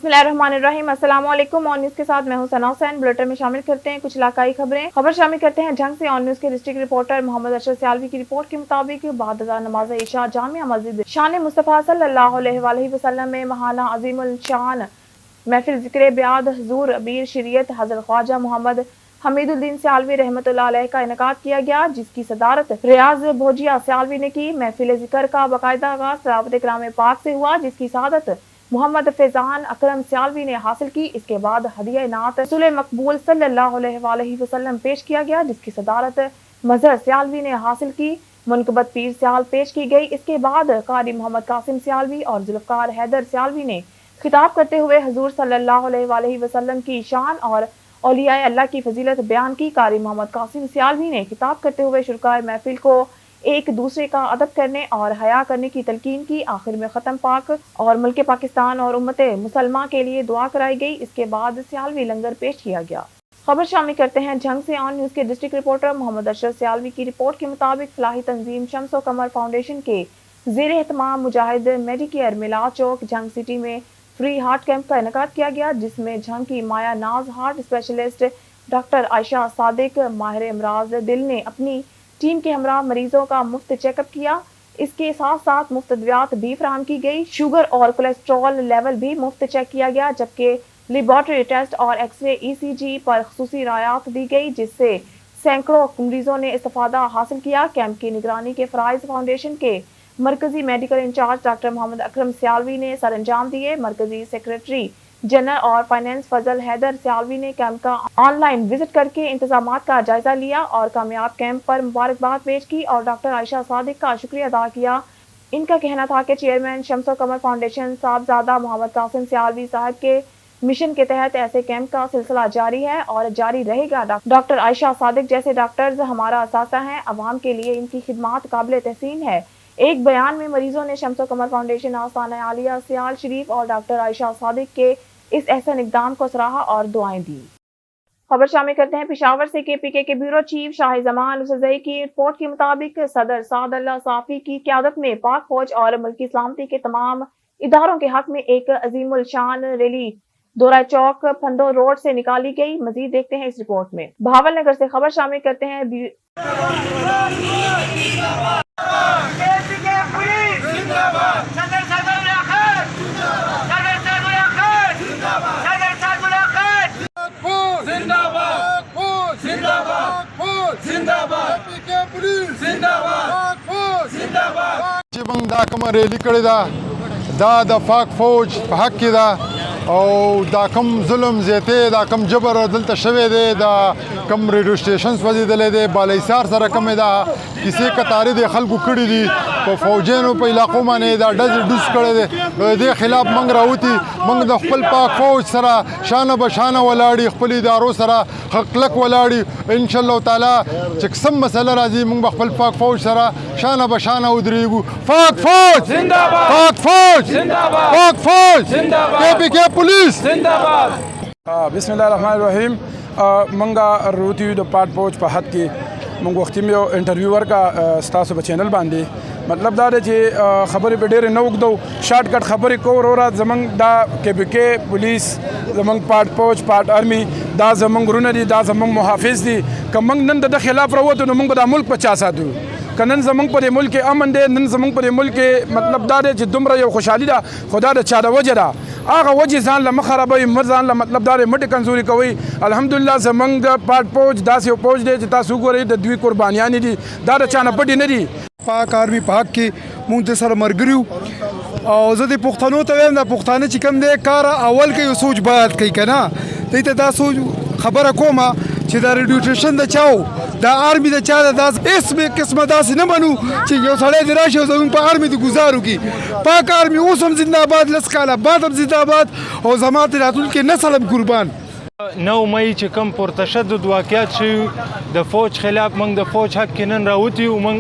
बिस्मिल्लाहिर्रहमानिर्रहीम। अस्सलाम वालेकुम। ऑन न्यूज के साथ मैं हूं सना हुसैन। बुलेटिन में शामिल करते हैं कुछ इलाकाई खबरें। खबर शामिल करते हैं जंग से। ऑन न्यूज के डिस्ट्रिक्ट रिपोर्टर मोहम्मद अशरफ सियालवी की रिपोर्ट के मुताबिक बाद नमाज इशा जामिया मस्जिद शान मुस्तफ़ा सल्लल्लाहु अलैहि वसल्लम में महाना अजीमुल शान महफिल ज़िक्र ब्याद हुज़ूर अमीर शरीयत हज़रत ख्वाजा मोहम्मद हमीदुद्दीन सियालवी रहमतुल्लाह अलैह का इनेकाद किया गया, जिसकी सदारत रियाज भोजिया सियालवी ने की। महफिल ज़िक्र का बाकायदा आगाज़ तिलावत कलाम पाक से हुआ, जिसकी सआदत मोहम्मद फैजान अकरम सियालवी ने हासिल की। इसके बाद हदिया नात रसूल मकबूल सल्लल्लाहु अलैहि वसल्लम पेश किया गया, जिसकी सदारत मजहर सियालवी ने हासिल की। मुनकबत पीर सियाल पेश की गई। इसके बाद कारी मोहम्मद कासिम सियालवी और जुल्फ़कार हैदर सियालवी ने खिताब करते हुए हुजूर सल्लल्लाहु अलैहि वसल्लम की शान और औलिया अल्लाह की फजीलत बयान की। कारी मोहम्मद कासिम सियालवी ने खिताब करते हुए शुरकाए महफिल को एक दूसरे का अदब करने और हया करने की तलकीन की। आखिर में ख़त्म पाक और मुल्क पाकिस्तान और उम्मत मुसलमान के लिए दुआ कराई गई। इसके बाद सियालवी लंगर पेश किया गया। खबर शामिल करते हैं जंग से। ऑन न्यूज़ के डिस्ट्रिक्ट रिपोर्टर मोहम्मद अशरफ सियालवी की रिपोर्ट के मुताबिक फलाही तंजीम शम्स व कमर फाउंडेशन के ज़ेर एहतमाम मुजाहिद मेडिकेयर मिलाद चौक जंग सिटी में फ्री हार्ट कैंप का इनेकाद किया गया, जिसमें जंग की माया नाज heart specialist doctor Ayesha Sadiq माहिर अमराज दिल ने अपनी टीम के हमरा मरीजों का मुफ्त चेकअप किया। इसके साथ साथ मुफ्त अद्वियात भी फराहम की गई। शुगर और कोलेस्ट्रॉल लेवल भी मुफ्त चेक किया गया, जबकि लेबॉर्ट्री टेस्ट और एक्सरे ECG पर खुसूसी रायत दी गई, जिससे सैकड़ों मरीजों ने इस्तेफादा हासिल किया। कैंप की निगरानी के फराइज फाउंडेशन के मरकजी medical in charge doctor Mohammad Akram Sialvi ने सर अंजाम दिए। मरकजी सेक्रेटरी जनरल और फाइनेंस फजल हैदर सियालवी ने कैंप का ऑनलाइन विजिट करके इंतजामात का जायजा लिया और कामयाब कैंप पर मुबारकबाद पेश की और डॉक्टर आयशा सादिक का शुक्रिया अदा किया। इनका कहना था कि चेयरमैन शम्स व कमर फाउंडेशन साहबजादा मोहम्मद कासिम सियालवी साहब के मिशन के तहत ऐसे कैंप का सिलसिला जारी है और जारी रहेगा। डॉक्टर आयशा सादिक जैसे डॉक्टर्स हमारा असासा हैं। अवाम के लिए इनकी खिदमात काबिल तहसीन है। एक बयान में मरीजों ने शम्स व कमर फाउंडेशन आस्थाना आलिया सियाल शरीफ और डॉक्टर आयशा सादिक के इस एहसन इक़दाम को सराहा और दुआएं दी। खबर शामिल करते हैं पेशावर से। KPK के ब्यूरो चीफ शाह जमान उसज़ई की रिपोर्ट के मुताबिक सदर साद अल्लाह साफी की क़यादत में पाक फौज और मुल्की सलामती के तमाम इदारों के हक में एक अजीमुल शान रैली दौरा चौक फंदो रोड से निकाली गई। मजीद देखते हैं इस रिपोर्ट में। बहावल नगर से खबर शामिल करते हैं। دا کوم ریلی کړې ده د پاک فوج په حق کې ده او دا کم ظلم زیاتې دا کم جبر دلته شوی دی دا کم ریډیو سټیشنز وځېدلی دی بالاحصار سره کمې ده کیسې کتارې د خلکو کړي دي په فوجیانو په علاقو باندې دا ډز ډوس کړی دی. د دې خلاف موږ راوتي موږ د خپل پاک فوج سره شانه بشانه ولاړي خپل ادارو سره حق کلک ولاړي انشاءالله تعالی چې سم مسله راځي موږ به خپل پاک فوج سره شانه بشانه ودرېږو. پاک فوج زنده‌باد، پاک فوج زنده‌باد، پاک فوج زنده‌باد، KPK पुलिस जिंदाबाद। बिस्मिल्लाहिर्रहमानिर्रहीम। मंगा रोती द पाट पहुँच पर हद की मंग वक्ती में इंटरव्यूअर का स्टाफ चैनल बांधे मतलब दारे जे खबर पे डेरे नौक दो शॉर्टकट खबर को रोरा जमंग दा KPK पुलिस जमंग पाट पहुँच पाट आर्मी दा जमंग रुनरी दा जमंग मुहाफिज दी कमंग नंद द खिलाफ रहो तो मंग दा मुल्क 50 साधु कनन जमंग पर मुल्क के अमन दे नन जमंग पर मुल्क के मतलब दारे जे दुमरा यो खुशहाली दा खुदा द चादा वजरा आगा वजह जान ला मखरबई मरजान ला मतलब दारे मट कंजूरी कोई अल्हम्दुलिल्लाह जमंग पाट पहुँच दास यो पहुँच दे जता सुगोरे द दुई कुर्बानियां दी दारे चाना पटी नदी पाक आर्मी पाक की مونږ سره مرګریو او زه د پښتنو ته وایم د پښتانه چې کوم دی کار اول کې یو سوچ باید کوي که نه دی ته دا سوچ خبره کومه چې دا ریډیو سټیشن د چاو دا آرمی د چا د اسم قسمه داسې نه منو چې یو سړی د راشي او زموږ په آرمی د ګزار وکړي. پاک آرمی اوس هم زنده‌باد، لس کاله بعد هم زنده‌باد او زما د راتلونکي نسل هم قربان. 9 مئی چې کوم پرتشدد واقعات شوي د فوج خلاف موږ د فوج حق کې نن راوتي او موږ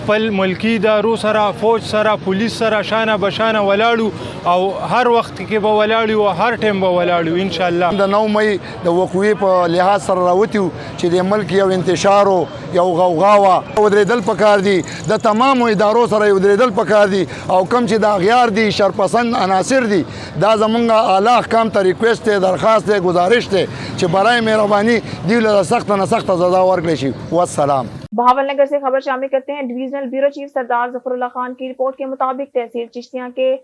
خپل ملکی ادارو سره فوج سره پولیس سره شانه بشانه ولاړو او هر وخت کې به ولاړو او هر ټیم به ولاړو ان شاء الله. د 9 مئی د وقوعې په لحاظ سره راوتیو چې د ملک یو انتشار او یو غوغا وه ودرېدل پکار دي د تمامو ادارو سره یې ودرېدل پکار دي او کوم چې د اغیار دي شرپسند عناصر دي دا زمونږ اعلی حکام ته ریکویسټ دی درخواست دی گزارش دی چې برای مهرباني دیو له سخت نه سخت سزا ورکړی شي. والسلام. بہاول نگر سے خبر شامل کرتے ہیں. ڈویژنل بیورو چیف سردار ظفر اللہ خان کی رپورٹ کے مطابق تحصیل چشتیاں کے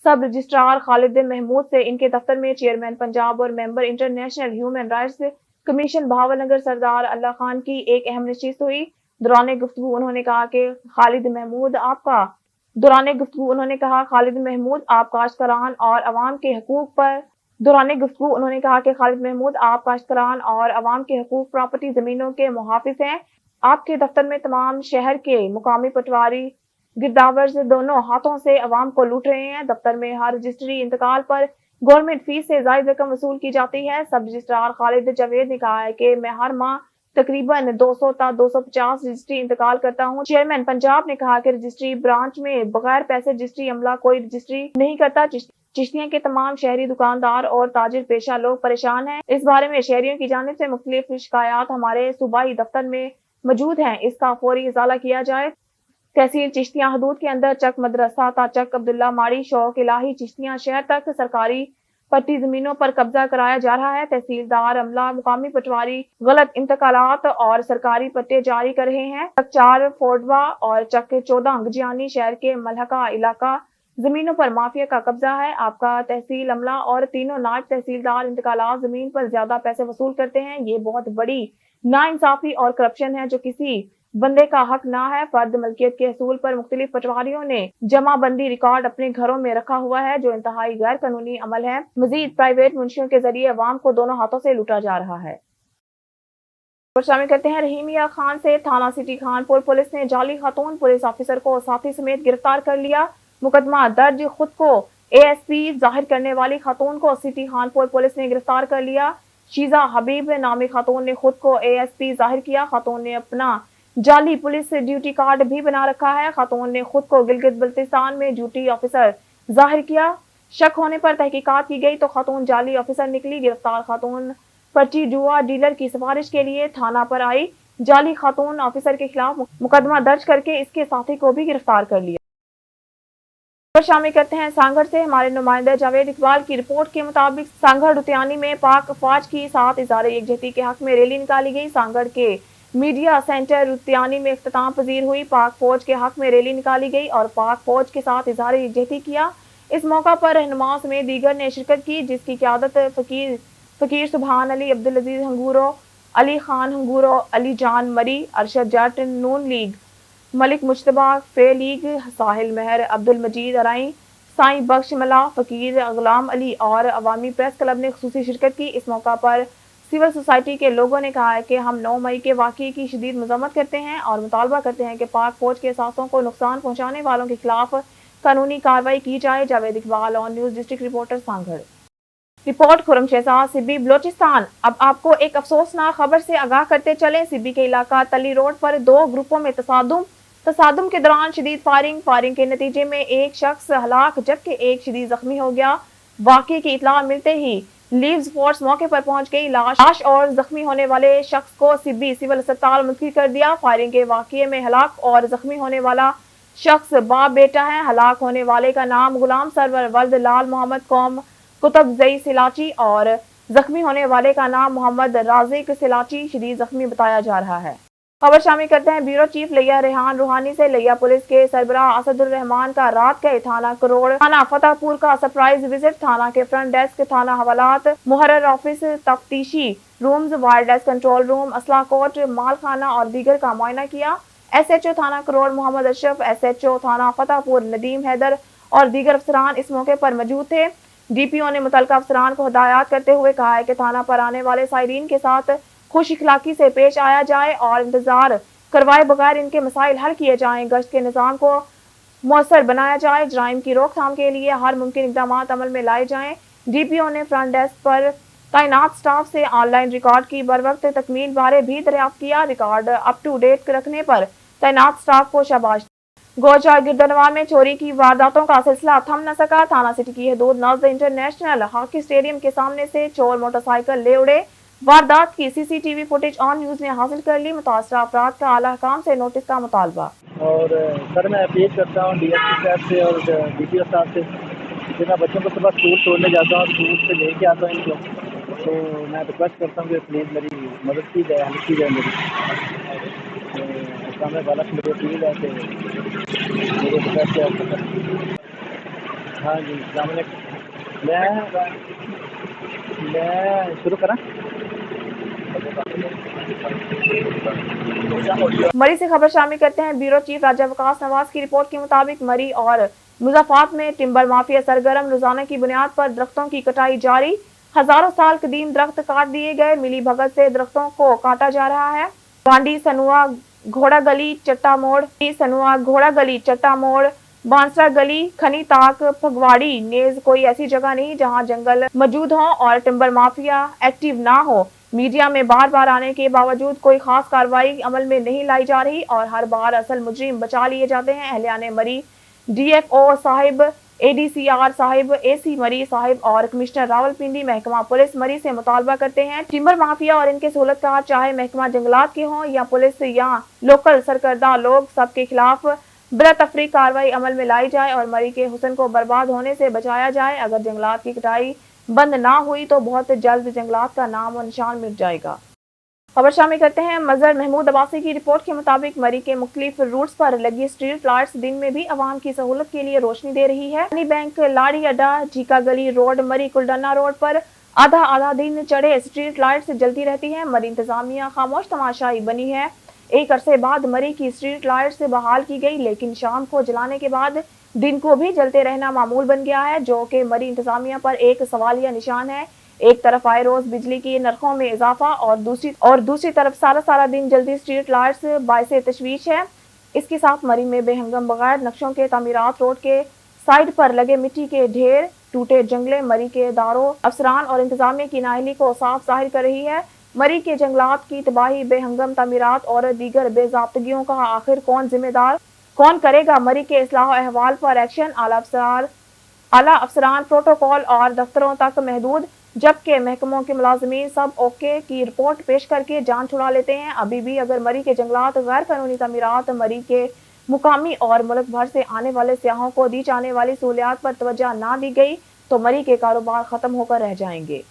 سب رجسٹرار خالد محمود سے ان کے دفتر میں چیئرمین پنجاب اور member international human rights commission Bahawalnagar Sardar Allah Khan کی ایک اہم نشست ہوئی. دوران گفتگو انہوں نے کہا خالد محمود آپ کاشتکاران اور عوام کے حقوق پراپرٹی زمینوں کے محافظ ہیں. آپ کے دفتر میں تمام شہر کے مقامی پٹواری گرداورز دونوں ہاتھوں سے عوام کو لوٹ رہے ہیں. دفتر میں ہر رجسٹری انتقال پر گورنمنٹ فیس سے زائد رقم وصول کی جاتی ہے. سب رجسٹرار خالد جاوید نے کہا ہے کہ میں ہر ماہ تقریباً 200 تا 250 رجسٹری انتقال کرتا ہوں. چیئرمین پنجاب نے کہا کہ رجسٹری برانچ میں بغیر پیسے رجسٹری عملہ کوئی رجسٹری نہیں کرتا. چشتیاں کے تمام شہری دکاندار اور تاجر پیشہ لوگ پریشان ہیں. اس بارے میں شہریوں کی جانب سے مختلف شکایات ہمارے صوبائی دفتر میں موجود ہیں. اس کا فوری ازالہ کیا جائے. تحصیل چشتیاں حدود کے اندر چک مدرسہ تا چک عبداللہ ماڑی شوق الہی چشتیاں شہر تک سرکاری پٹی زمینوں پر قبضہ کرایا جا رہا ہے. تحصیلدار عملہ مقامی پٹواری غلط انتقالات اور سرکاری پٹے جاری کر رہے ہیں. چک 4 فوڈوا اور چک 14 گجیانی شہر کے ملحقہ علاقہ زمینوں پر مافیا کا قبضہ ہے. آپ کا تحصیل عملہ اور تینوں نائب تحصیلدار انتقالات زمین پر زیادہ پیسے وصول کرتے ہیں. یہ بہت بڑی ناانصافی اور کرپشن ہے جو کسی بندے کا حق نہ ہے. فرد ملکیت کے حصول پر مختلف پٹواریوں نے جمع بندی ریکارڈ اپنے گھروں میں رکھا ہوا ہے جو انتہائی غیر قانونی عمل ہے. مزید پرائیویٹ منشیوں کے ذریعے عوام کو دونوں ہاتھوں سے لوٹا جا رہا ہے. شامل کرتے ہیں. رحیمیہ خان سے تھانہ سٹی خانپور پولیس نے جعلی خاتون پولیس آفیسر کو ساتھی سمیت گرفتار کر لیا. مقدمہ درج. خود کو ASP ظاہر کرنے والی خاتون کو سٹی خانپور پولیس نے گرفتار کر لیا. شیزہ حبیب نامی خاتون نے خود کو ASP ظاہر کیا. خاتون نے اپنا جعلی پولیس ڈیوٹی کارڈ بھی بنا رکھا ہے. خاتون نے خود کو گلگت بلتستان میں ڈیوٹی آفیسر ظاہر کیا. شک ہونے پر تحقیقات کی گئی تو خاتون جعلی آفیسر نکلی. گرفتار خاتون پرچی جوا ڈیلر کی سفارش کے لیے تھانہ پر آئی. جعلی خاتون آفیسر کے خلاف مقدمہ درج کر کے اس کے ساتھی کو بھی گرفتار کر لیا. شامل کرتے ہیں سانگھڑ سے. ہمارے نمائندہ جاوید اقبال کی رپورٹ کے مطابق سانگھڑ رتیانی میں پاک افواج کی ساتھ اظہار یکجہتی کے حق میں ریلی نکالی گئی. سانگھڑ کے میڈیا سینٹر رتیانی میں اختتام پذیر ہوئی. پاک فوج کے حق میں ریلی نکالی گئی اور پاک فوج کے ساتھ اظہار یکجہتی کیا. اس موقع پر رہنماؤں سمیت دیگر نے شرکت کی جس کی قیادت فقیر سبحان علی، عبدالعزیز ہنگورو، علی خان ہنگورو، علی جان مری، ارشد جٹ نون لیگ، ملک مجتبہ فے لیگ، ساحل مہر، عبد المجید ارائیں، سائیں بخش ملا، فقیر غلام علی اور عوامی پریس کلب نے خصوصی شرکت کی. اس موقع پر سول سوسائٹی کے لوگوں نے کہا ہے کہ ہم 9 مئی کے واقعے کی شدید مذمت کرتے ہیں اور مطالبہ کرتے ہیں کہ پاک فوج کے اثاثوں کو نقصان پہنچانے والوں کے خلاف قانونی کارروائی کی جائے. جاوید اقبال آن news district reporter Sanghar. Report خرم شہزاد سبی بلوچستان. اب آپ کو ایک افسوسناک خبر سے آگاہ کرتے چلیں. سبی کے علاقہ تلی روڈ پر 2 گروپوں میں تصادم کے دوران شدید فائرنگ کے نتیجے میں ایک شخص ہلاک جبکہ ایک شدید زخمی ہو گیا. واقعے کی اطلاع ملتے ہی لیوز فورس موقع پر پہنچ گئی. لاش اور زخمی ہونے والے شخص کو سبی سول اسپتال منتقل کر دیا. فائرنگ کے واقعے میں ہلاک اور زخمی ہونے والا شخص باپ بیٹا ہے. ہلاک ہونے والے کا نام غلام سرور ولد لال محمد قوم کتب زئی سلاچی اور زخمی ہونے والے کا نام محمد رازق سلاچی شدید زخمی بتایا جا رہا ہے. خبر شامل کرتے ہیں بیورو چیف لیا ریحان روحانی سے. لیا پولیس کے سربراہ اسد الرحمان کا رات گئے تھانہ کروڑ تھانہ فتح پور کا سرپرائز وزٹ. تھانہ کے فرنٹ ڈیسک، تھانہ حوالات، محرر آفس، تفتیشی rooms, wire desk control room, اسلحہ کوٹ، مال خانہ اور دیگر کا معائنہ کیا. SHO تھانہ کروڑ محمد اشرف، SHO تھانہ فتح پور ندیم حیدر اور دیگر افسران اس موقع پر موجود تھے. DPO نے متعلقہ افسران کو ہدایات کرتے ہوئے کہا ہے کہ تھانہ پر آنے والے سائرین کے ساتھ خوش اخلاقی سے پیش آیا جائے اور انتظار کروائے بغیر ان کے مسائل حل کیے جائیں. گشت کے نظام کو مؤثر بنایا جائے. جرائم کی روک تھام کے لیے ہر ممکن اقدامات عمل میں لائے جائیں. DPO نے فرنٹ ڈیسک پر تعینات سٹاف سے آن لائن ریکارڈ کی بروقت تکمیل بارے بھی دریافت کیا. ریکارڈ اپ ٹو ڈیٹ رکھنے پر तैनात स्टाफ को शाबाश। गोचा गिरदनवा में चोरी की वारदातों का सिलसिला थम न सका। थाना सिटी की हदूद नज़द इंटरनेशनल हॉकी स्टेडियम के सामने से चोर मोटरसाइकिल ले उड़े। वारदात की सीसीटीवी फुटेज ऑन न्यूज ने हासिल कर ली। मुतासरा अफराद का आला हकाम से नोटिस का मुतालबा। और सर मैं अपील करता हूँ डीएसपी साहब से और डीपीओ साहब से कि मैं बच्चों को सुबह स्कूल छोड़ने जाता हूँ, स्कूल से लेके आता हूँ इनको, तो मैं रिक्वेस्ट करता हूँ कि प्लीज़ मेरी मदद की जाए, हेल्प की जाए मेरी। सामने वाला मेरी अपील है कि मेरे रिक्वेस्ट है। हाँ जी, सामने मैं शुरू करा। मरी से खबर शामिल करते हैं। ब्यूरो चीफ राजा वकास नवाज की रिपोर्ट के मुताबिक मरी और मुजफ्फराबाद में टिम्बर माफिया सरगर्म। रोजाना की बुनियाद पर दरख्तों की कटाई जारी। हजारों साल कदीम दरख्त काट दिए गए। मिली भगत से दरख्तों को काटा जा रहा है। बांडी सनुआ घोड़ा गली चट्टा मोड़ बांसरा गली खनी ताक फगवाड़ी नेज कोई ऐसी जगह नहीं जहां जंगल मौजूद हो और टिम्बर माफिया एक्टिव ना हो। मीडिया में बार बार आने के बावजूद कोई खास कार्रवाई अमल में नहीं लाई जा रही और हर बार असल मुजरिम बचा लिए जाते हैं। अहलियाने मरी, डीएफओ साहिब, एडीसीआर साहिब, एसी मरी साहिब और कमिश्नर रावलपिंडी महकमा पुलिस मरी से मुतालबा करते हैं टिम्बर माफिया और इनके सहूलतकार चाहे महकमा जंगलात के हों या पुलिस या लोकल सरकर्दा लोग, सबके खिलाफ बिला तफरीक कार्रवाई अमल में लाई जाए और मरी के हुस्न को बर्बाद होने से बचाया जाए। अगर जंगलात की कटाई बंद ना हुई तो बहुत जल्द जंगलात का नाम और निशान मिट जाएगा। खबर शामिल करते हैं मजहर महमूद अब्बासी की रिपोर्ट के मुताबिक मरी के मुख्तलिफ रूट्स पर लगी स्ट्रीट लाइट्स दिन में भी आवाम की सहूलत के लिए रोशनी दे रही है। बैंक लाड़ी अड्डा जीका गली रोड मरी कुलडन्ना रोड पर आधा दिन चढ़े स्ट्रीट लाइट्स जलती रहती है। मरी इंतजामिया खामोश तमाशाई बनी है। एक अरसे बाद मरी की स्ट्रीट लाइट्स बहाल की गई, लेकिन शाम को जलाने के बाद दिन को भी जलते रहना मामूल बन गया है, जो कि मरी इंतजामिया पर एक सवालिया निशान है। एक तरफ आए रोज बिजली की नरखों में इजाफा और दूसरी तरफ सारा दिन जल्दी स्ट्रीट लाइट्स बायसे तशवीश है। इसके साथ मरी में बेहंगम बगैर नक्शों के तामीरात रोड के साइड पर लगे मिट्टी के ढेर, टूटे जंगले मरी के दारों अफसरान और इंतजामिया की नाअहली को साफ जाहिर कर रही है। मरी के जंगलात की तबाही, बेहंगम तामीरात और दीगर बेजाब्तगियों का आखिर कौन जिम्मेदार, कौन करेगा? मरी के इस्लाह अहवाल पर एक्शन। आला अफसरान प्रोटोकॉल और दफ्तरों तक महदूद, जबकि महकमों के मुलाजमीन सब ओके की रिपोर्ट पेश करके जान छुड़ा लेते हैं। अभी भी अगर मरी के जंगलात गैर कानूनी तामीरात, मरी के मुकामी और मुल्क भर से आने वाले सियाहों को दी जाने वाली सहूलियात पर तवज्जो ना दी गई तो मरी के कारोबार खत्म होकर रह जाएंगे।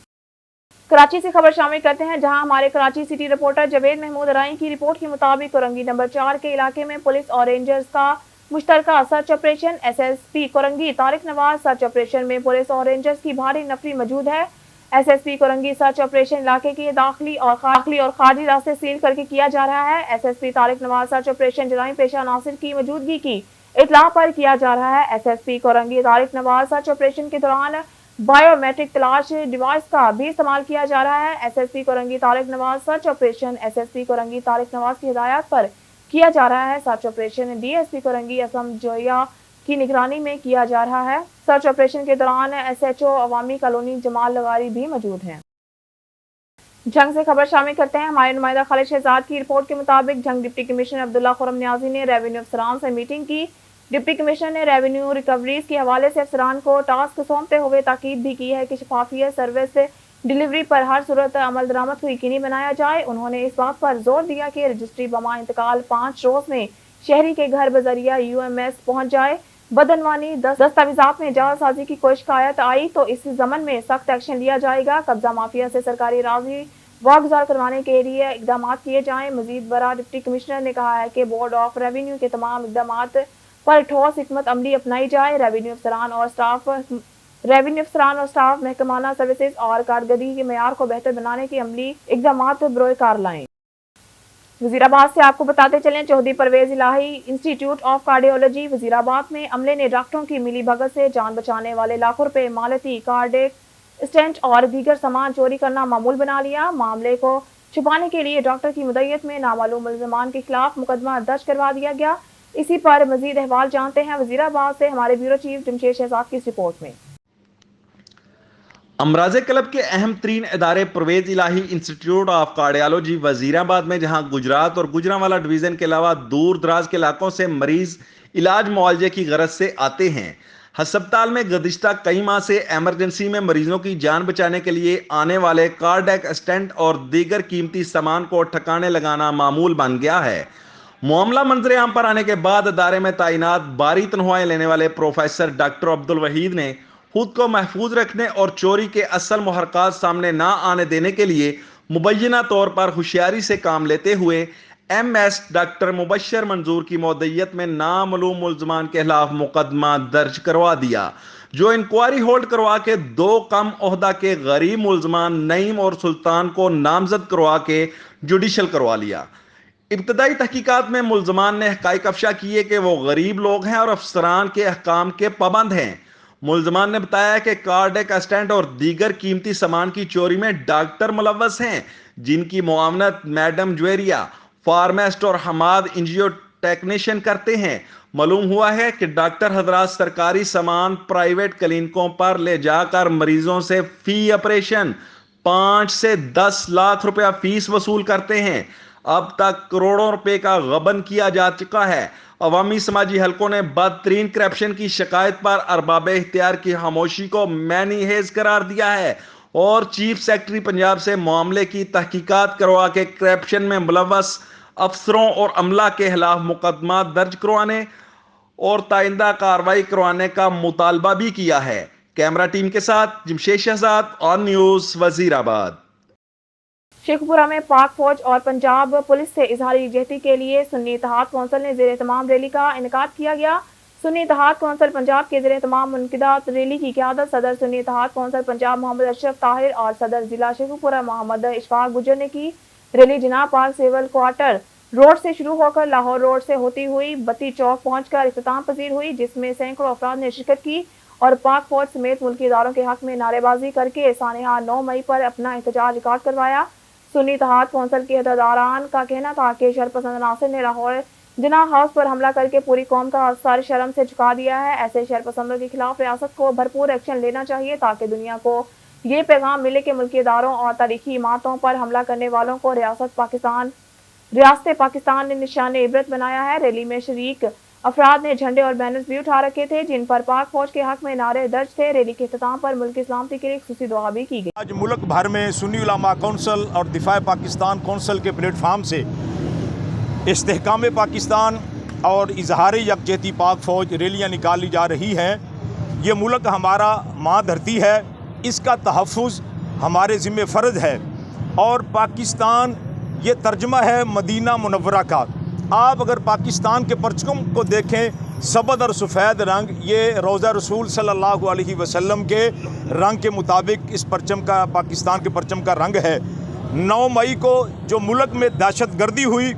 कराची से खबर शामिल करते हैं, जहां हमारे कराची सिटी रिपोर्टर जवेद महमूद राई की रिपोर्ट के मुताबिक कोरंगी नंबर 4 के इलाके में पुलिस और रेंजर्स का मुश्तरका search operation. SSP Korangi Tariq Nawaz search operation में पुलिस और रेंजर्स की भारी नफरी मौजूद है। एसएसपी कोरंगी सर्च ऑपरेशन इलाके के दाखिली और खारजी रास्ते सील करके किया जा रहा है। SSP Tariq Nawaz search operation जराइम पेशा नासिर की मौजूदगी की इतला पर किया जा रहा है। SSP Korangi Tariq Nawaz search operation के दौरान बायोमेट्रिक तलाश डिवाइस का भी इस्तेमाल किया जा रहा है। SSP Korangi Tariq Nawaz search operation SSP Korangi Tariq Nawaz की हिदायत पर किया जा रहा है। Search operation DSP Korangi Assam Zoya की निगरानी में किया जा रहा है। सर्च ऑपरेशन के दौरान एसएचओ अवामी कॉलोनी जमाल लगारी भी मौजूद हैं। जंग से खबर शामिल करते हैं, हमारे नुमाइंदा खालिद शहजाद की रिपोर्ट के मुताबिक जंग डिप्टी कमिश्नर अब्दुल्ला खुरम न्याजी ने रेवेन्यू अफसरान से मीटिंग की। डिप्टी कमिश्नर ने रेवेन्यू रिकवरीज के हवाले से अफसरान को टास्क सौंपते हुए ताकीद भी की है कि शफाफियत सर्विस डिलीवरी पर हर सूरत अमल दरामद को यकीनी बनाया जाए। उन्होंने इस बात पर जोर दिया कि रजिस्ट्री बमा इंतकाल 5 रोज में शहरी के घर बजरिया यूएमएस पहुंच जाए। बदनवानी दस्तावेजात में जालसाजी की कोई शिकायत आई तो इस जमन में सख्त एक्शन लिया जाएगा। कब्जा माफिया से सरकारी राजी वागुजार करवाने के लिए इकदाम किए जाएं। मजीद बरा डिप्टी कमिश्नर ने कहा है कि बोर्ड ऑफ रेवेन्यू के तमाम इकदाम पर ठोस हिकमत अमली अपनाई जाए। रेवेन्यू अफसरान और स्टाफ महकमाना सर्विसेज और कारकर्दगी के मेयार को बेहतर बनाने के अमली इकदाम बरोए कार लाएं। वजीराबाद से आपको बताते चलें, चौधरी परवेज इलाही इंस्टीट्यूट ऑफ कार्डियोलॉजी वजीराबाद में अमले ने डॉक्टरों की मिली भगत से जान बचाने वाले लाखों रुपए मालती कार्डिक स्टेंट और दीगर सामान चोरी करना मामूल बना लिया। मामले को छुपाने के लिए डॉक्टर की मुद्दत में नामालूम मुलजमान के खिलाफ मुकदमा दर्ज करवा दिया गया। इसी पर मजीद अहवाल जानते हैं वजीराबाद से हमारे ब्यूरो चीफ जमशेद शहजाद की इस रिपोर्ट में। امراض قلب کے اہم ترین ادارے پرویز الہی انسٹیٹیوٹ آف کارڈیالوجی وزیر آباد میں، جہاں گجرات اور گوجرانوالا ڈویژن کے علاوہ دور دراز کے علاقوں سے مریض علاج معالجے کی غرض سے آتے ہیں، ہسپتال میں گزشتہ کئی ماہ سے ایمرجنسی میں مریضوں کی جان بچانے کے لیے آنے والے کارڈیک اسٹنٹ اور دیگر قیمتی سامان کو ٹھکانے لگانا معمول بن گیا ہے۔ معاملہ منظر عام پر آنے کے بعد ادارے میں تعینات باری تنخواہیں لینے والے پروفیسر ڈاکٹر عبدالوحید نے خود کو محفوظ رکھنے اور چوری کے اصل محرکات سامنے نہ آنے دینے کے لیے مبینہ طور پر ہوشیاری سے کام لیتے ہوئے ایم ایس ڈاکٹر مبشر منظور کی مودیت میں نامعلوم ملزمان کے خلاف مقدمہ درج کروا دیا، جو انکوائری ہولڈ کروا کے 2 کم عہدہ کے غریب ملزمان نعیم اور سلطان کو نامزد کروا کے جوڈیشل کروا لیا۔ ابتدائی تحقیقات میں ملزمان نے حقائق افشا کیے کہ وہ غریب لوگ ہیں اور افسران کے احکام کے پابند ہیں۔ ملزمان نے بتایا کہ کارڈیک اسٹنٹ اور دیگر قیمتی سامان کی چوری میں ڈاکٹر ملوث ہیں، جن کی معاونت میڈم جویریا، فارماسٹ اور حماد انجیو ٹیکنیشین کرتے ہیں۔ معلوم ہوا ہے کہ ڈاکٹر حضرات سرکاری سامان پرائیویٹ کلینکوں پر لے جا کر مریضوں سے فی آپریشن 5 سے 10 لاکھ روپیہ فیس وصول کرتے ہیں۔ اب تک کروڑوں روپے کا غبن کیا جا چکا ہے۔ عوامی سماجی حلقوں نے بدترین کرپشن کی شکایت پر ارباب اختیار کی خاموشی کو معنی خیز قرار دیا ہے اور چیف سیکرٹری پنجاب سے معاملے کی تحقیقات کروا کے کرپشن میں ملوث افسروں اور عملہ کے خلاف مقدمات درج کروانے اور تائندہ کارروائی کروانے کا مطالبہ بھی کیا ہے۔ کیمرہ ٹیم کے ساتھ جمشید شہزاد، آن نیوز، وزیر آباد۔ شیخ پورہ میں پاک فوج اور پنجاب پولیس سے اظہار یکجہتی کے لیے سنی اتحاد کونسل نے زیر اہتمام ریلی کا انعقاد کیا گیا۔ سنی اتحاد کونسل پنجاب کے زیر اہتمام منعقدہ ریلی کی قیادت صدر سنی اتحاد کونسل پنجاب محمد اشرف طاہر اور صدر ضلع شیخ پورہ محمد اشفاق گجر نے کی۔ ریلی جناح پارک سول کوارٹر روڈ سے شروع ہو کر لاہور روڈ سے ہوتی ہوئی بتی چوک پہنچ کر اختتام پذیر ہوئی، جس میں سینکڑوں افراد نے شرکت کی اور پاک فوج سمیت ملکی اداروں کے حق میں نعرے بازی کر کے سانحہ 9 مئی پر اپنا احتجاج ریکارڈ کروایا۔ سنی اتحاد کونسل کے عہدیداران کا کہنا تھا کہ شرپسند عناصر نے لاہور جناح ہاؤس پر حملہ کر کے پوری قوم کا سر شرم سے جھکا دیا ہے۔ ایسے شرپسندوں کے خلاف ریاست کو بھرپور ایکشن لینا چاہیے تاکہ دنیا کو یہ پیغام ملے کہ ملکی اداروں اور تاریخی عمارتوں پر حملہ کرنے والوں کو ریاست پاکستان نے نشان عبرت بنایا ہے۔ ریلی میں شریک افراد نے جھنڈے اور بینرز بھی اٹھا رکھے تھے جن پر پاک فوج کے حق میں نعرے درج تھے۔ ریلی کے اختتام پر ملک کی سلامتی کے لیے خصوصی دعا بھی کی گئی۔ آج ملک بھر میں سنی علماء کونسل اور دفاع پاکستان کونسل کے پلیٹ فارم سے استحکام پاکستان اور اظہار یکجہتی پاک فوج ریلیاں نکالی جا رہی ہیں۔ یہ ملک ہمارا ماں دھرتی ہے، اس کا تحفظ ہمارے ذمہ فرض ہے اور پاکستان یہ ترجمہ ہے مدینہ منورہ کا۔ آپ اگر پاکستان کے پرچم کو دیکھیں، سبز اور سفید رنگ یہ روضہ رسول صلی اللہ علیہ وسلم کے رنگ کے مطابق اس پرچم کا پاکستان کے پرچم کا رنگ ہے۔ 9 مئی کو جو ملک میں دہشت گردی ہوئی،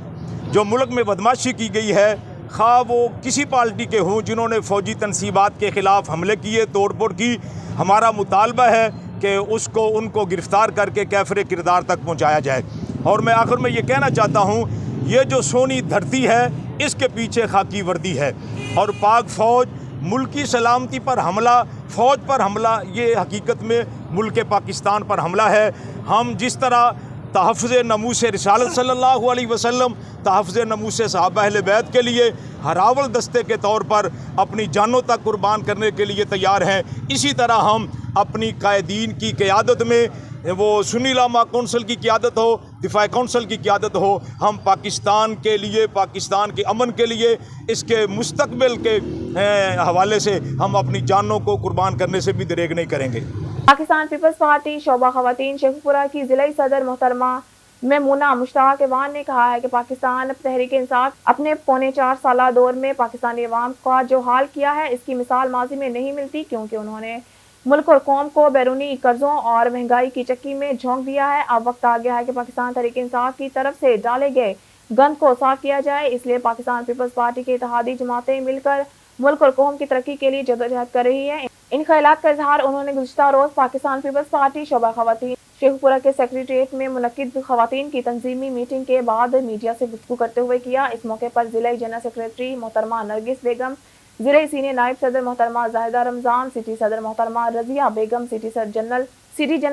جو ملک میں بدماشی کی گئی ہے، خواہ وہ کسی پارٹی کے ہوں جنہوں نے فوجی تنصیبات کے خلاف حملے کیے، توڑ پھوڑ کی، ہمارا مطالبہ ہے کہ ان کو گرفتار کر کے کیفر کردار تک پہنچایا جائے۔ اور میں آخر میں یہ کہنا چاہتا ہوں، یہ جو سونی دھرتی ہے اس کے پیچھے خاکی وردی ہے اور پاک فوج ملکی سلامتی پر حملہ، فوج پر حملہ، یہ حقیقت میں ملک پاکستان پر حملہ ہے۔ ہم جس طرح تحفظ ناموس رسالت صلی اللہ علیہ وسلم، تحفظ ناموس صحابہ اہل بیت کے لیے ہراول دستے کے طور پر اپنی جانوں تک قربان کرنے کے لیے تیار ہیں، اسی طرح ہم اپنی قائدین کی قیادت میں، وہ سنی علماء کونسل کی قیادت ہو، دفاع کونسل کی قیادت ہو، ہم پاکستان کے لیے، پاکستان کے امن کے لیے، اس کے مستقبل کے حوالے سے ہم اپنی جانوں کو قربان کرنے سے بھی دریغ نہیں کریں گے۔ پاکستان پیپلز پارٹی شعبہ خواتین شیخ پورہ کی ضلعی صدر محترمہ میمونہ مشتاق ایوان نے کہا ہے کہ پاکستان تحریک انصاف اپنے 4.25 سالہ دور میں پاکستانی عوام کا جو حال کیا ہے اس کی مثال ماضی میں نہیں ملتی، کیونکہ انہوں نے ملک اور قوم کو بیرونی قرضوں اور مہنگائی کی چکی میں جھونک دیا ہے۔ اب وقت آ گیا ہے کہ پاکستان تحریک انصاف کی طرف سے ڈالے گئے گند کو صاف کیا جائے، اس لیے پاکستان پیپلز پارٹی کے اتحادی جماعتیں مل کر ملک اور قوم کی ترقی کے لیے جدوجہد کر رہی ہیں۔ ان خیالات کا اظہار انہوں نے گزشتہ روز پاکستان پیپلز پارٹی شعبہ خواتین شیخ پورہ کے سیکریٹریٹ میں منعقد خواتین کی تنظیمی میٹنگ کے بعد میڈیا سے گفتگو کرتے ہوئے کیا۔ اس موقع پر ضلعی جنرل سیکریٹری محترمہ نرگس بیگم، ज़िले सीनियर नायब सदर मोहतरमा जाहिदा रमज़ान, सिटी सदर मोहतरमा रज़िया बेगम, सिटी जनरल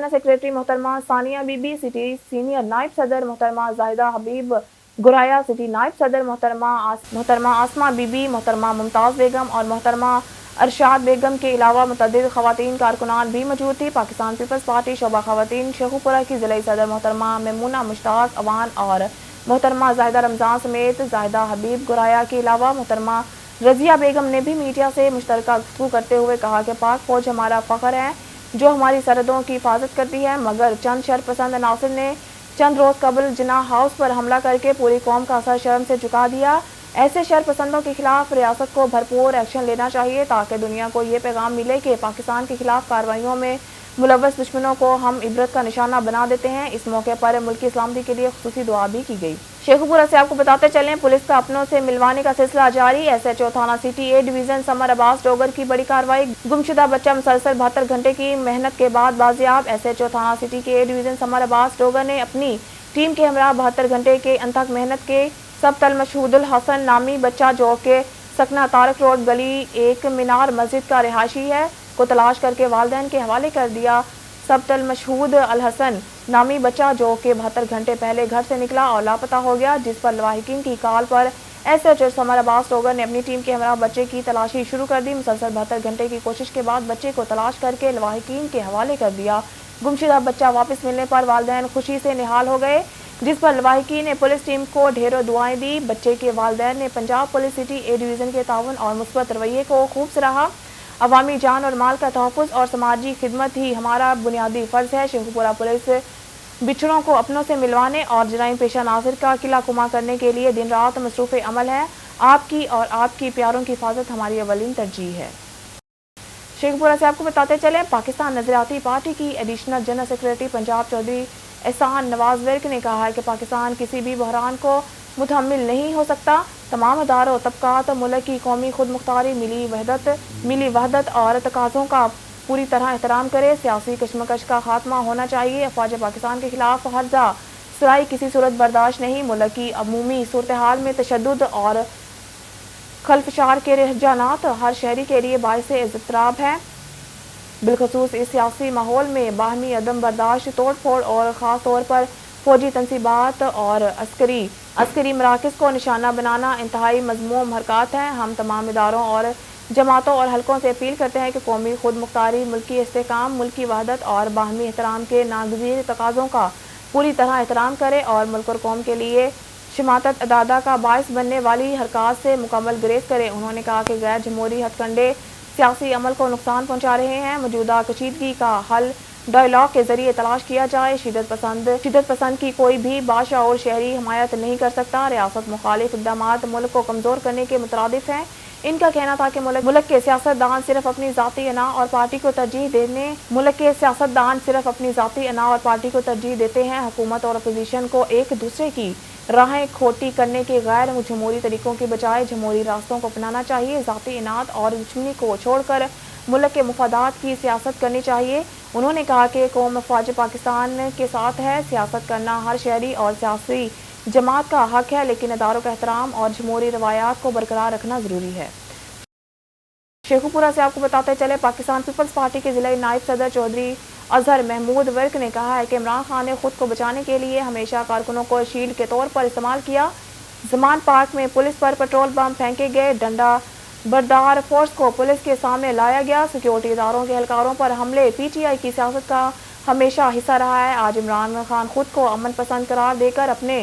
सेक्रेटरी मोहतरमा सानिया बीबी, सिटी सीनियर नायब सदर मोहतरमा जाहिदा हबीब गुराया, सिटी नायब सदर मोहतरमा आसमा बीबी, मोहतरमा मुमताज़ बेगम और मोहतरमा अरशाद बेगम के अलावा मुतअद्दिद ख़वातीन कारकुनान भी मौजूद थी। पाकिस्तान पीपल्स पार्टी शोबा ख़वातीन शेखुपुरा की ज़िले सदर मोहतरमा मेमुना मुश्ताक अवान और मोहतरमा जाहिदा रमज़ान समेत जाहिदा हबीब गुराया के अलावा मोहतरमा रज़िया बेगम ने भी मीडिया से मुश्तरका गुफ्तगू करते हुए कहा कि पाक फौज हमारा फ़ख्र है जो हमारी सरहदों की हिफाजत करती है, मगर चंद शरपसंद अनासर ने चंद रोज़ कबल जिन्ना हाउस पर हमला करके पूरी कौम का सर शर्म से झुका दिया। ऐसे शरपसंदों के खिलाफ रियासत को भरपूर एक्शन लेना चाहिए ताकि दुनिया को ये पैगाम मिले कि पाकिस्तान के खिलाफ कार्रवाइयों में मुलव्वस दुश्मनों को हम इबरत का निशाना बना देते हैं। इस मौके पर मुल्की सलामती के लिए खुसूसी दुआ भी की गई। शेखुपुरा से आपको बताते चलें, पुलिस का अपनों से मिलवाने का सिलसिला जारी। SHO थाना city A division summer Abbas Dogar की बड़ी कार्रवाई। गुमशुदा बच्चा मुसलसल 72 घंटे की मेहनत के बाद बाजियाब। SHO थाना सिटी के A division summer Abbas Dogar ने अपनी टीम के हमरा 72 घंटे के अनथक मेहनत के सबतल मशहूदुल हसन नामी बच्चा जो के सकना तारक रोड गली एक मीनार मस्जिद का रिहायशी है को तलाश करके वालिदैन के हवाले कर दिया। सबतल मशहूद अल हसन नामी बच्चा जो के 72 घंटे पहले घर से निकला और लापता हो गया, जिस पर लवाहिकीन की कॉल पर SHO समर अब्बास डोगर ने अपनी टीम के हमरा बच्चे की तलाशी शुरू कर दी। मुसलसल 72 घंटे की कोशिश के बाद बच्चे को तलाश करके लवाहिकीन के हवाले कर दिया। गुमशुदा बच्चा वापस मिलने पर वालिदैन खुशी से निहाल हो गए, जिस पर लवाहिकीन ने पुलिस टीम को ढेरों दुआएं दी। बच्चे के वालिदैन ने Punjab police city A division के ताउन और मुस्बत रवैये को खूब सराहा। अवामी जान और माल का तहफ़्फ़ुज़ और समाजी खिदमत ही हमारा बुनियादी फ़र्ज़ है। शेखुपुरा पुलिस बिछड़ों को अपनों से मिलवाने और जराइम पेशा नाज़िर का किला कुमा करने के लिए दिन रात मसरूफ़ अमल है। आपकी और आपकी प्यारों की हिफाजत हमारी अवलीन तरजीह है। शेखुपुरा से आपको बताते चलें, पाकिस्तान नज़रियाती पार्टी की additional general secretary Punjab Chaudhry Ehsan Nawaz Virk ने कहा है कि पाकिस्तान किसी भी बहरान को मुतहम्मिल नहीं हो सकता। तमाम अदारों तबकात मुल्क की कौमी खुद मुख्तारी मिली वहदत और तकाज़ों का पूरी तरह एहतराम करे। सियासी कशमकश का खात्मा होना चाहिए। अफवाज पाकिस्तान के खिलाफ हर्जा सराई किसी सूरत बर्दाश्त नहीं। मुल्क की अमूमी सूरत हाल में तशद्दुद और खलफशार के रुझानात हर शहरी के लिए बाइस इज़्तिराब है। बिलखसूस इस सियासी माहौल में बाहमी अदम बर्दाश्त, तोड़ फोड़ और ख़ास तौर पर फौजी तनसीबात और अस्करी मराकज़ को निशाना बनाना इंतहाई मज़मूम हरकत है। हम तमाम इदारों और जमातों और हलकों से अपील करते हैं कि कौमी खुद मुख्तारी, मुल्की इस्तेहकाम, मुल्की वहदत और बाहमी एहतराम के नागज़ीर तकाज़ों का पूरी तरह एहतराम करे और मुल्क और कौम के लिए शमातत अदादा का बायस बनने वाली हरकत से मुकम्मल गुरेज करे। उन्होंने कहा कि गैर जमहूरी हथकंडे सियासी अमल को नुकसान पहुँचा रहे हैं। मौजूदा कशीदगी का हल डायलॉग के जरिए तलाश किया जाए। शिदत पसंद की कोई भी बाशऊर शहरी हिमायत नहीं कर सकता। रियासत मुखालिफ इक़दामात मुल्क को कमज़ोर करने के मुतरादिफ हैं। इनका कहना था कि मुल्क के सियासतदान सिर्फ अपनी ज़ाती अना और पार्टी को तरजीह देते हैं। हुकूमत और अपोजिशन को एक दूसरे की राहें खोटी करने के गैर जमहूरी तरीकों के बजाय जमहूरी रास्तों को अपनाना चाहिए। ज़ाती इनाद और दुश्मनी को छोड़कर मुल्क के मुफादात की सियासत करनी चाहिए। उन्होंने कहा कि कौम अफवाज पाकिस्तान के साथ है। सियासत करना हर शहरी और सियासी जमात का हक है, लेकिन इदारों का एहतराम और जमहूरी रवायात को बरकरार रखना ज़रूरी है। शेखुपुरा से आपको बताते चले, पाकिस्तान पीपल्स पार्टी के ज़िला नायब सदर चौधरी अजहर महमूद वर्क ने कहा है कि इमरान खान ने खुद को बचाने के लिए हमेशा कारकुनों को शील्ड के तौर पर इस्तेमाल किया। जमान पार्क में पुलिस पर पेट्रोल बम फेंके गए। डंडा बरदार फोर्स को पुलिस के सामने लाया गया। सिक्योरिटी इदारों के एहलकारों पर हमले PTI की सियासत का हमेशा हिस्सा रहा है। आज इमरान खान खुद को अमन पसंद करार देकर अपने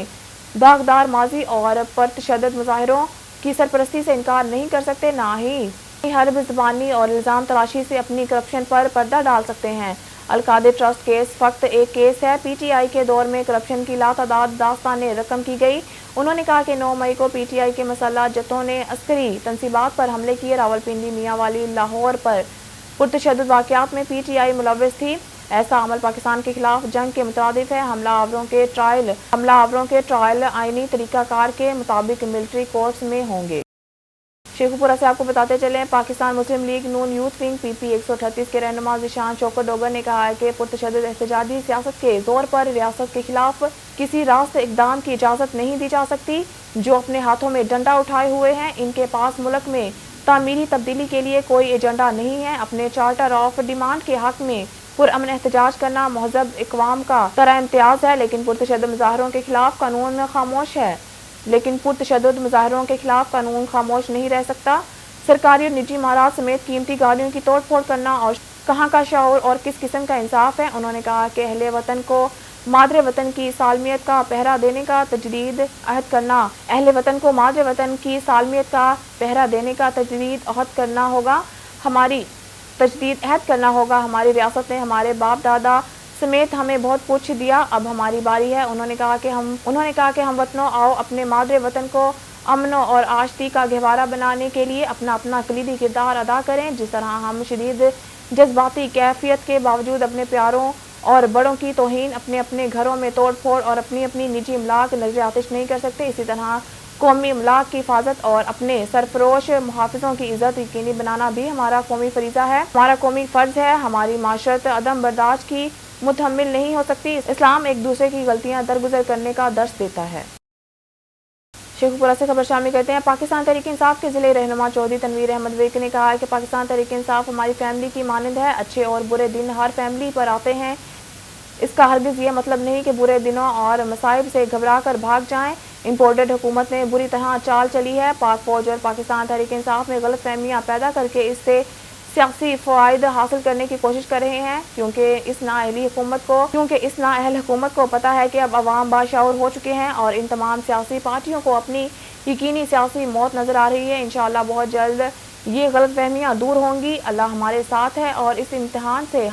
दागदार माजी और परतशद्दुद मुजाहिरों की सरपरस्ती से इनकार नहीं कर सकते, ना ही हरब ज़बानी और इल्ज़ाम तराशी से अपनी करप्शन पर पर्दा डाल सकते हैं। अलकादे ट्रस्ट केस फ़क्त एक केस है। PTI के दौर में करप्शन की लातादाद दास्ताने रकम की गई। उन्होंने कहा कि 9 मई को PTI के मसल्ह जत्थों ने अस्करी तनसीबात पर हमले किए। रावलपिंडी, मियांवाली, लाहौर पर पुरतशद्दुद वाक़यात में PTI मुलव्वस थी। ऐसा अमल पाकिस्तान के खिलाफ जंग के मुतरादिफ है। हमलावरों के ट्रायल आईनी तरीक़ाकार के मुताबिक मिलिट्री कोर्ट्स में होंगे। शेखुपुरा से आपको बताते चलें, पाकिस्तान मुस्लिम लीग नून यूथ विंग PP 138 के रहनुमा ज़ीशान शौकत डोगर ने कहा है कि पुरतशद्दुद एहतजाजी सियासत के ज़ोर पर रियासत के खिलाफ किसी रास्त इक़दाम की इजाज़त नहीं दी जा सकती। जो अपने हाथों में डंडा उठाए हुए हैं, इनके पास मुल्क में तामीरी तब्दीली के लिए कोई एजेंडा नहीं है। अपने चार्टर ऑफ डिमांड के हक में पुरअमन एहतजाज करना महजब इकवाम का तरह इम्तियाज है, लेकिन पुरतशद्दुद मुजाहरों के खिलाफ कानून खामोश है। लेकिन पुरतशद्दुद मुजाहरों के खिलाफ कानून खामोश नहीं रह सकता। सरकारी और निजी इमारात समेत कीमती गाड़ियों की तोड़ फोड़ करना और कहाँ का शऊर और किस किस्म का इंसाफ है। उन्होंने कहा कि अहले वतन को मादरे वतन की सालमियत का पहरा देने का तजदीद अहद करना अहले वतन को मादरे वतन की सालमियत का पहरा देने का तजदीद अहद करना होगा। हमारी रियासत ने हमारे बाप दादा समेत हमें बहुत कुछ दिया, अब हमारी बारी है। उन्होंने कहा कि हम वतनों आओ अपने मादरे वतन को अमन और आश्ती का गहवारा बनाने के लिए अपना अपना कलीदी किरदार अदा करें। जिस तरह हम शदीद जज्बाती कैफियत के बावजूद अपने प्यारों और बड़ों की तौहीन, अपने अपने घरों में तोड़ फोड़ और अपनी अपनी निजी इमलाक नजर आतिश नहीं कर सकते, इसी तरह कौमी इमलाक की हिफाजत और अपने सरफरोश मुहाफिजों की इज्जत यकीनी बनाना भी हमारा कौमी फरीज़ा है, हमारा कौमी फ़र्ज है। हमारी माशरत अदम बर्दाश्त की मुतहम्मिल नहीं हो सकती। इस्लाम एक दूसरे की गलतियां दरगुजर करने का दर्स देता है। शेखपुरा से खबर शामिल करते हैं। पाकिस्तान तहरीक इंसाफ के ज़िले रहनुमा चौधरी तनवीर अहमद वेक ने कहा है कि पाकिस्तान तहरीक इंसाफ हमारी फैमिली की मानंद है। अच्छे और बुरे दिन हर फैमिली पर आते हैं। इसका हरगिज़ ये मतलब नहीं कि बुरे दिनों और मसाइब से घबरा कर भाग जाएं। इम्पोर्टेड हुकूमत ने बुरी तरह चाल चली है। पाक फौज और पाकिस्तान तहरीक इंसाफ में गलत फहमियाँ पैदा करके इससे सियासी फ़वाइद हासिल करने की कोशिश कर रहे हैं, क्योंकि इस नाअहल हुकूमत को पता है कि अब अवाम बाशऊर हो चुके हैं और इन तमाम सियासी पार्टियों को अपनी यकीनी सियासी मौत नज़र आ रही है। इंशाअल्लाह बहुत जल्द ये गलत फहमियाँ दूर होंगी। अल्लाह हमारे साथ है और इस इम्तिहान से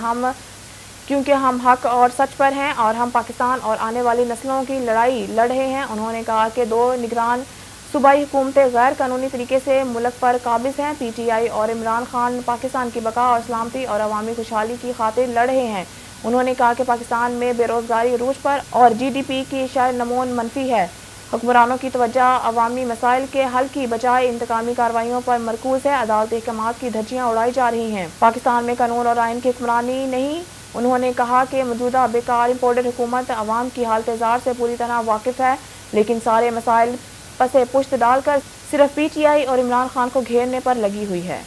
क्योंकि हम हक और सच पर हैं और हम पाकिस्तान और आने वाली नस्लों की लड़ाई लड़ रहे हैं। उन्होंने कहा कि दो निगरान सूबाई हुकूमतें गैर कानूनी तरीके से मुल्क पर काबिज हैं। PTI और इमरान खान पाकिस्तान की बका और सलामती और अवामी खुशहाली की खातिर लड़ रहे हैं। उन्होंने कहा कि पाकिस्तान में बेरोजगारी अरूज पर और GDP की शरह नमून मनफी है। हुक्मरानों की तवज्जो अवामी मसाइल के हल की बजाय इंतकामी कार्रवाइयों पर मरकूज है। अदालती अहकामात की धज्जियाँ उड़ाई जा रही हैं। पाकिस्तान में कानून और आइन की हुक्मरानी नहीं। उन्होंने कहा कि मौजूदा बेकार इम्पोर्टेड हुकूमत अवाम की हालत जार से पूरी तरह वाकिफ है, लेकिन सारे मसाइल पसे पुश्त डालकर सिर्फ PTI और इमरान खान को घेरने पर लगी हुई है।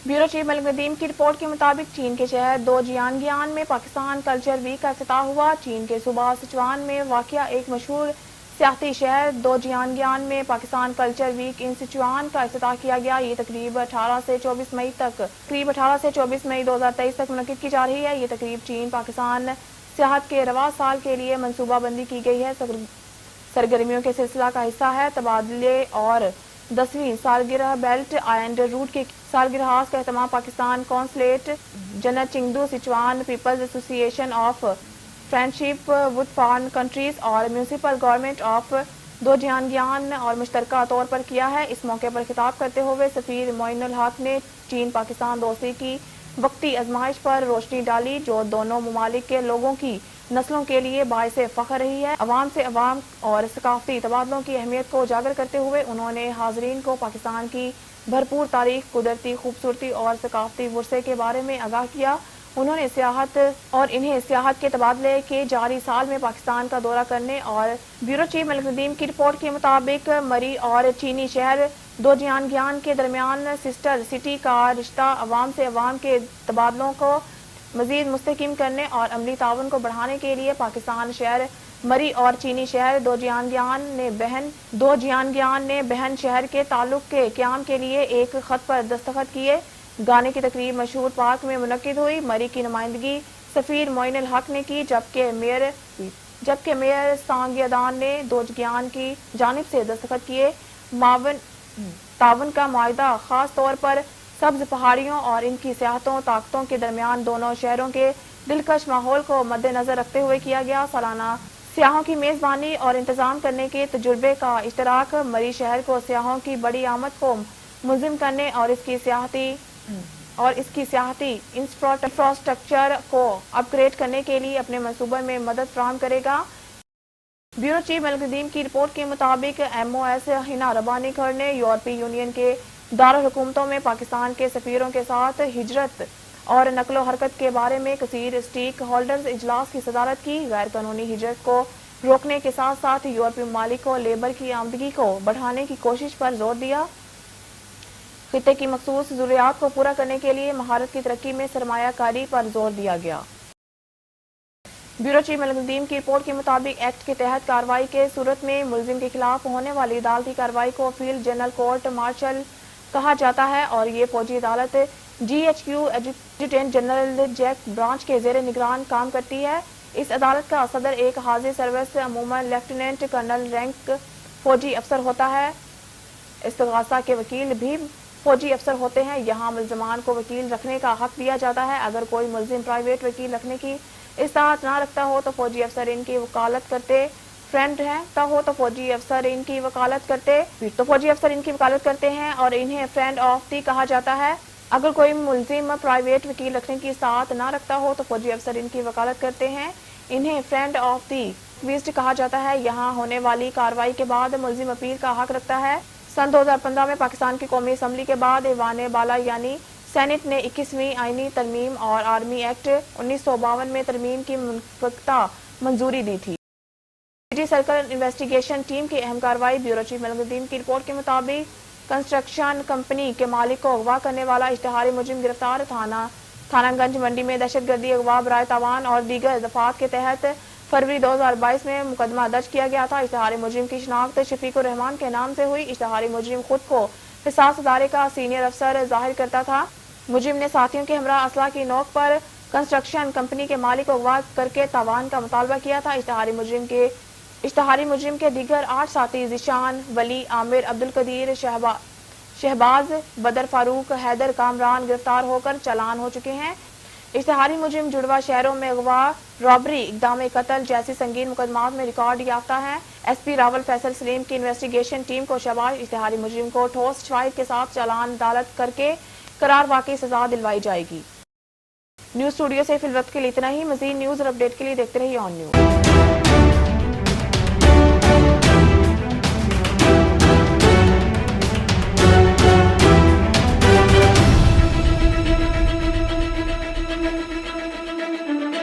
ब्यूरो चीफ मलिक नदीम की रिपोर्ट के मुताबिक चीन के शहर दो जियानगियान में पाकिस्तान कल्चर वीक का इफ्तिताह हुआ। चीन के सूबा सिचुआन में वाक़िया एक मशहूर सियाती शहर दो जियानगियान में पाकिस्तान कल्चर वीक इन सिचुआन का इफ्तिताह किया गया। ये तकरीब 18 से 24 मई 2023 तक मुनक्किद की जा रही है। ये तकरीब चीन पाकिस्तान सियाहत के रवा साल के लिए मनसूबाबंदी की गई है। सरगर्मियों के सिलसिला का हिस्सा है। तबादले और 10वीं सालगिरह बेल्ट एंड रूट के सालगिरह का एहतमाम Pakistan consulate general Chengdu, Sichuan people's association of friendship with foreign countries और municipal government of Dujiangyan और मुश्तरका तौर पर किया है। इस मौके पर खिताब करते हुए सफीर मोइनुल हक ने चीन पाकिस्तान दोस्ती की वक्ती आजमाइश पर रोशनी डाली, जो दोनों ममालिक के लोगों की नस्लों के लिए बाइस फख्र रही है। अवाम से अवाम और सकाफती तबादलों की अहमियत को उजागर करते हुए उन्होंने हाजरीन को पाकिस्तान की भरपूर तारीख, कुदरती खूबसूरती और सकाफती वर्से के बारे में आगाह किया। उन्होंने इन्हें सियाहत के तबादले के जारी साल में पाकिस्तान का दौरा करने और ब्यूरो चीफ मलिक नदीम की रिपोर्ट के मुताबिक मरी और चीनी शहर दो जियानगियान के दरमियान सिस्टर सिटी का रिश्ता अवाम से अवाम के तबादलों को मजीद मुस्तहकम करने और अमली ताउन को बढ़ाने के लिए पाकिस्तान शहर मरी और चीनी शहर दो जियानगियान ने बहन शहर के ताल्लुक के क़याम के लिए एक खत पर दस्तखत किए। गाने की तकरीब मशहूर पार्क में मुनक्किद हुई। मरी की नुमाइंदगी सफीर मोइनुल हक ने की, जबकि मेयर सांगियादान ने दो जियान की जानिब से दस्तखत किए। तावन का मुआहिदा खास तौर पर सब्ज पहाड़ियों और इनकी सियाहतों ताकतों के दरमियान दोनों शहरों के दिलकश माहौल को मद्देनजर रखते हुए किया गया। सालाना सियाहों की मेज़बानी और इंतजाम करने के तजुर्बे का इश्तराक मरी शहर को सियाहों की बड़ी आमद को मुलजिम करने और इसकी सियाहती इंफ्रास्ट्रक्चर को अपग्रेड करने के लिए अपने मंसूबे में मदद फराहम करेगा। ब्यूरो चीफ मलिक नदीम की रिपोर्ट के मुताबिक MOS हिना रबानी खर ने यूरोपीय यूनियन के दारुल हुकूमतों में पाकिस्तान के सफीरों के साथ हिजरत और नकलो हरकत के बारे में कसीर स्टेक होल्डर्स इजलास की सदारत की। गैर कानूनी हिजरत को रोकने के साथ साथ यूरोपीय ममालिक को लेबर की आमदनी को बढ़ाने की कोशिश पर जोर दिया। खित्ते की मखसूस ज़रूरियात को पूरा करने के लिए महारत की तरक्की में सरमायाकारी पर जोर दिया गया। ब्यूरो चीफ मलकदीम की रिपोर्ट के मुताबिक एक्ट के तहत कार्रवाई के सूरत में मुलजिम के खिलाफ होने वाली अदालती कार्रवाई को फील्ड जनरल कोर्ट मार्शल कहा जाता है और ये फौजी अदालत GHQ adjutant general JAG branch के जेर निगरान काम करती है। इस अदालत का सदर एक हाजिर सर्विस अमूमन लेफ्टिनेंट कर्नल रैंक फौजी अफसर होता है। इस्तगासा के वकील भी फौजी अफसर होते हैं। यहाँ मुलजमान को वकील रखने का हक दिया जाता है। अगर कोई मुलजिम प्राइवेट वकील रखने की इस्तात ना रखता हो तो फौजी अफसर इनकी वकालत करते फौजी अफसर इनकी वकालत करते हैं और इन्हें फ्रेंड ऑफ दी कहा जाता है। अगर कोई मुलजिम प्राइवेट वकील रखने की इस्तात ना रखता हो तो फौजी अफसर इनकी वकालत करते हैं, इन्हें फ्रेंड ऑफ दी विस्ट कहा जाता है। यहाँ होने वाली कार्रवाई के बाद मुलजिम अपील का हक रखता है। सन 2015 में पाकिस्तान की कौमी असम्बली के बाद ऐवान बाला यानी सेनेट ने 21वीं आईनी तरमीम और आर्मी एक्ट 1952 में तरमीम की मुनफ़क़ता मंजूरी दी थी। सिटी सर्कल इन्वेस्टिगेशन टीम की अहम कार्रवाई। ब्यूरो चीफ मलकदीम की रिपोर्ट के मुताबिक कंस्ट्रक्शन कंपनी के मालिक को अगवा करने वाला इश्तिहारी मुजरिम गिरफ्तार। थानागंज मंडी में दहशतगर्दी, अगवा, बराए तावान और दीगर दफात के तहत फरवरी 2022 में मुकदमा दर्ज किया गया था। इश्तिहारी मुजरिम की शनाख्त शफीकुर रहमान के नाम से हुई। इश्तिहारी मुजरिम खुद को हिसास अदारे का सीनियर अफसर जाहिर करता था। मुजरिम ने साथियों के हमरा असला की नोक पर कंस्ट्रक्शन कंपनी के मालिक को अगवा करके तावान का मुतालबा किया था। इश्तिहारी मुजरिम के दीगर 8 साथी जिशान, वली, आमिर, अब्दुल कदीर, शहबाज, बदर फारूक, हैदर, कामरान गिरफ्तार होकर चालान हो चुके हैं। इश्तिहारी मुजरिम जुड़वा शहरों में अगवा, रॉबरी, इक़दाम कत्ल जैसी संगीन मुकदमात में रिकॉर्ड याफ्ता है। SP रावल फैसल सलीम की इन्वेस्टिगेशन टीम को शाबाश। इश्तिहारी मुजरिम को ठोस शवाहिद के साथ चालान अदालत करके करार वाकई सजा दिलवाई जाएगी। न्यूज़ स्टूडियो से फिलवक्त के लिए इतना ही। मज़ीद न्यूज़ और अपडेट के लिए देखते रहिए ऑन न्यूज़।